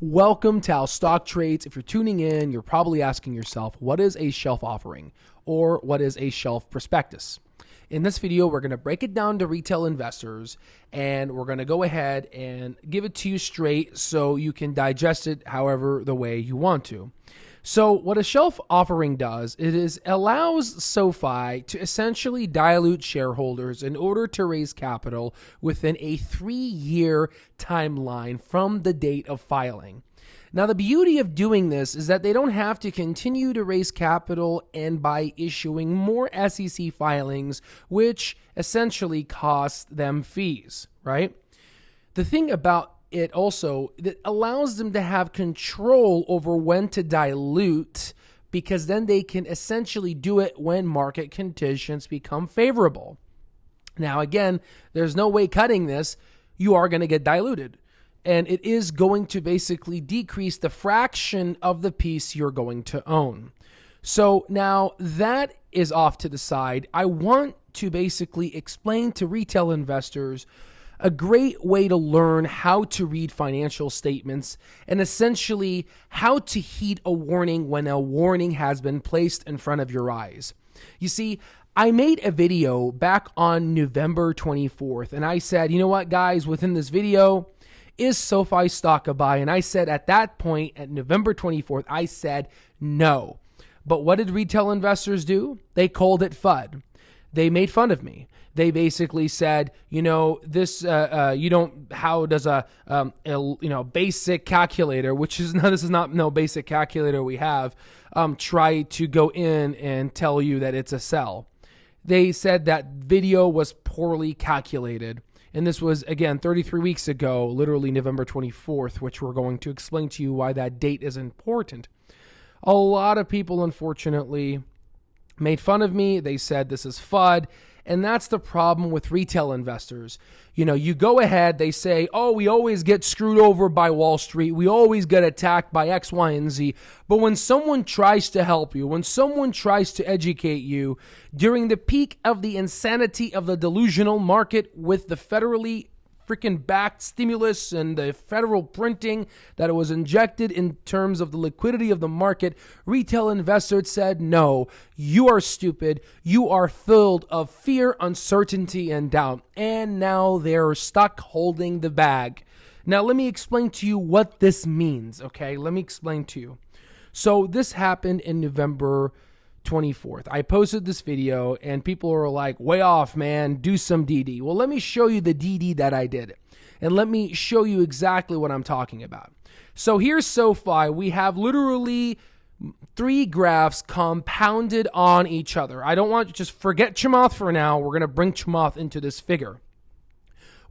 Welcome to How Stock Trades. If you're tuning in, you're probably asking yourself, what is a shelf offering or what is a shelf prospectus? In this video, we're going to break it down to retail investors and we're going to go ahead and give it to you straight so you can digest it however the way you want to. So what a shelf offering does, it allows SoFi to essentially dilute shareholders in order to raise capital within a 3-year timeline from the date of filing. Now, the beauty of doing this is that they don't have to continue to raise capital and by issuing more SEC filings, which essentially costs them fees, right? The thing about it also that allows them to have control over when to dilute, because then they can essentially do it when market conditions become favorable. Now, again, there's no way cutting this. You are going to get diluted. And it is going to basically decrease the fraction of the piece you're going to own. So now that is off to the side. I want to basically explain to retail investors a great way to learn how to read financial statements and essentially how to heed a warning when a warning has been placed in front of your eyes. You see, I made a video back on November 24th, and I said, you know what, guys, within this video, is SoFi stock a buy? And I said at that point, at November 24th, I said no. But what did retail investors do? They called it FUD. They made fun of me. They basically said, you know, this, you don't, how does a basic calculator, which is, no, this is not no basic calculator we have, try to go in and tell you that it's a sell. They said that video was poorly calculated. And this was, again, 33 weeks ago, literally November 24th, which we're going to explain to you why that date is important. A lot of people, unfortunately, made fun of me. They said this is FUD. And that's the problem with retail investors. You know, you go ahead, they say, oh, we always get screwed over by Wall Street. We always get attacked by X, Y, and Z. But when someone tries to help you, when someone tries to educate you during the peak of the insanity of the delusional market with the federally freaking backed stimulus and the federal printing that it was injected in terms of the liquidity of the market, retail investors said, no, you are stupid. You are filled of fear, uncertainty, and doubt. And now they're stuck holding the bag. Now, let me explain to you what this means, okay? Let me explain to you. So this happened in November 24th. I posted this video and people were like, way off, man, do some DD. Well, let me show you the DD that I did. And let me show you exactly what I'm talking about. So here's SoFi. We have literally 3 graphs compounded on each other. I don't want to just forget Chamath for now. We're going to bring Chamath into this figure.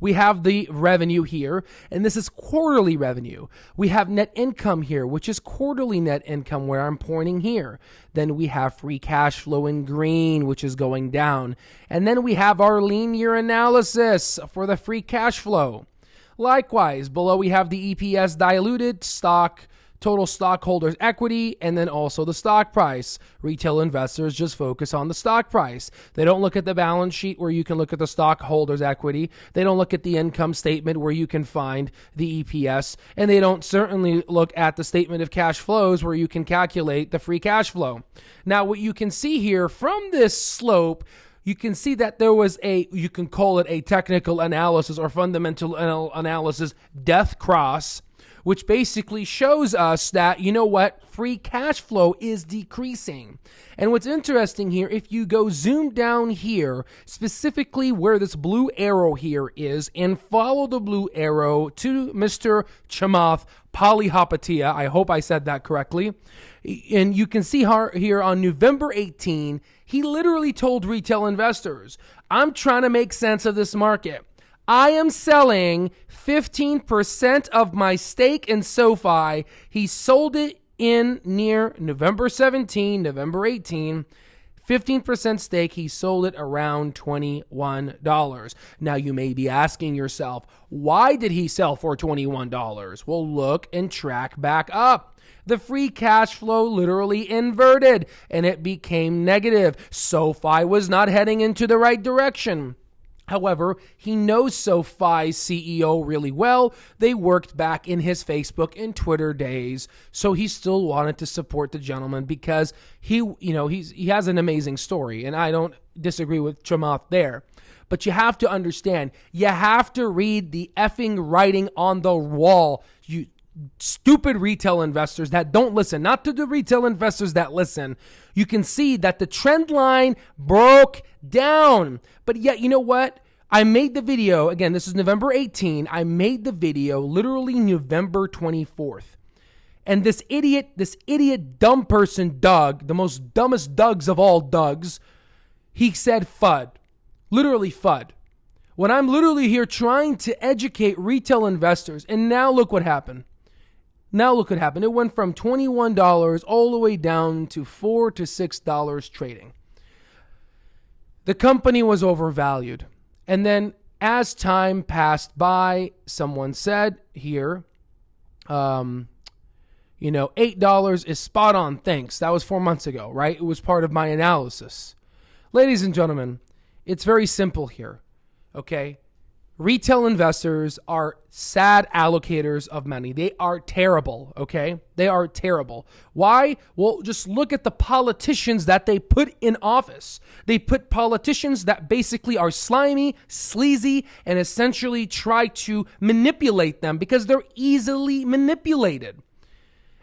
We have the revenue here, and this is quarterly revenue. We have net income here, which is quarterly net income where I'm pointing here. Then we have free cash flow in green, which is going down. And then we have our linear analysis for the free cash flow. Likewise, below we have the EPS diluted, stock, total stockholders' equity, and then also the stock price. Retail investors just focus on the stock price. They don't look at the balance sheet where you can look at the stockholders' equity. They don't look at the income statement where you can find the EPS. And they don't certainly look at the statement of cash flows where you can calculate the free cash flow. Now, what you can see here from this slope, you can see that there was you can call it a technical analysis or fundamental analysis death cross, which basically shows us that, you know what, free cash flow is decreasing. And what's interesting here, if you go zoom down here, specifically where this blue arrow here is, and follow the blue arrow to Mr. Chamath Palihapitiya, I hope I said that correctly, and you can see here on November 18, he literally told retail investors, I'm trying to make sense of this market. I am selling 15% of my stake in SoFi. He sold it in near November 17, November 18. 15% stake, he sold it around $21. Now, you may be asking yourself, why did he sell for $21? Well, look and track back up. The free cash flow literally inverted, and it became negative. SoFi was not heading into the right direction. However, he knows SoFi's CEO really well. They worked back in his Facebook and Twitter days, so he still wanted to support the gentleman because he has an amazing story, and I don't disagree with Chamath there. But you have to understand, you have to read the effing writing on the wall, you stupid retail investors that don't listen, not to the retail investors that listen. You can see that the trend line broke down. But yet, you know what? I made the video, again, this is November 18. I made the video literally November 24th. And this idiot dumb person, Doug, the most dumbest Dougs of all Dougs, he said FUD. Literally FUD. When I'm literally here trying to educate retail investors, and now look what happened. It went from $21 all the way down to $4 to $6 trading. The company was overvalued. And then as time passed by, someone said here, $8 is spot on. Thanks. That was 4 months ago, right? It was part of my analysis. Ladies and gentlemen, it's very simple here, okay? Retail investors are sad allocators of money. They are terrible, okay? They are terrible. Why? Well, just look at the politicians that they put in office. They put politicians that basically are slimy, sleazy, and essentially try to manipulate them because they're easily manipulated.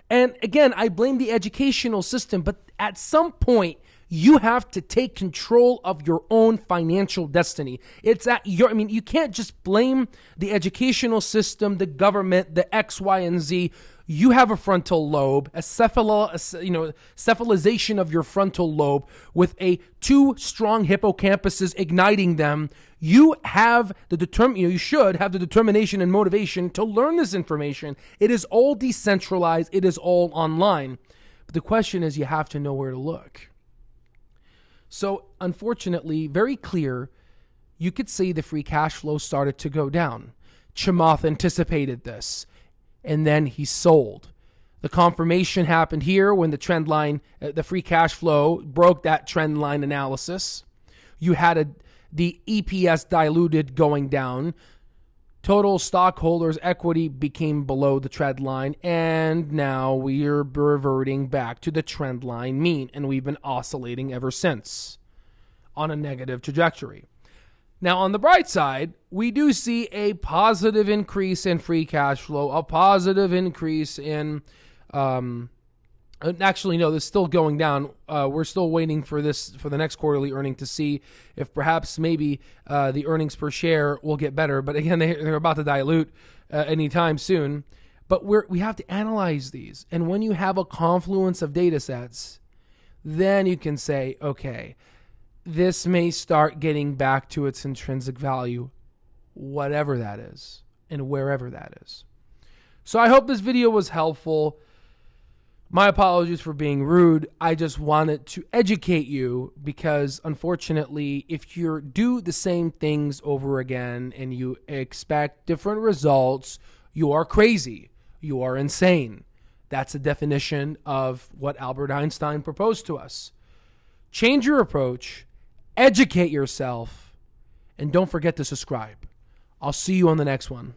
And again, I blame the educational system, but at some point, you have to take control of your own financial destiny. You can't just blame the educational system, the government, the X, Y, and Z. You have a frontal lobe, cephalization of your frontal lobe with two strong hippocampuses igniting them. You have you should have the determination and motivation to learn this information. It is all decentralized. It is all online. But the question is, you have to know where to look. So, unfortunately, very clear, you could see the free cash flow started to go down. Chamath anticipated this, and then he sold. The confirmation happened here when the trend line, the free cash flow broke that trend line analysis. You had the EPS diluted going down. Total stockholders' equity became below the trend line, and now we are reverting back to the trend line mean, and we've been oscillating ever since on a negative trajectory. Now, on the bright side, we do see a positive increase in free cash flow, a positive increase in actually, no, this is still going down. We're still waiting for the next quarterly earning to see if perhaps maybe the earnings per share will get better. But again, they're about to dilute anytime soon. But we have to analyze these. And when you have a confluence of data sets, then you can say, okay, this may start getting back to its intrinsic value, whatever that is and wherever that is. So I hope this video was helpful. My apologies for being rude. I just wanted to educate you because, unfortunately, if you do the same things over again and you expect different results, you are crazy. You are insane. That's the definition of what Albert Einstein proposed to us. Change your approach, educate yourself, and don't forget to subscribe. I'll see you on the next one.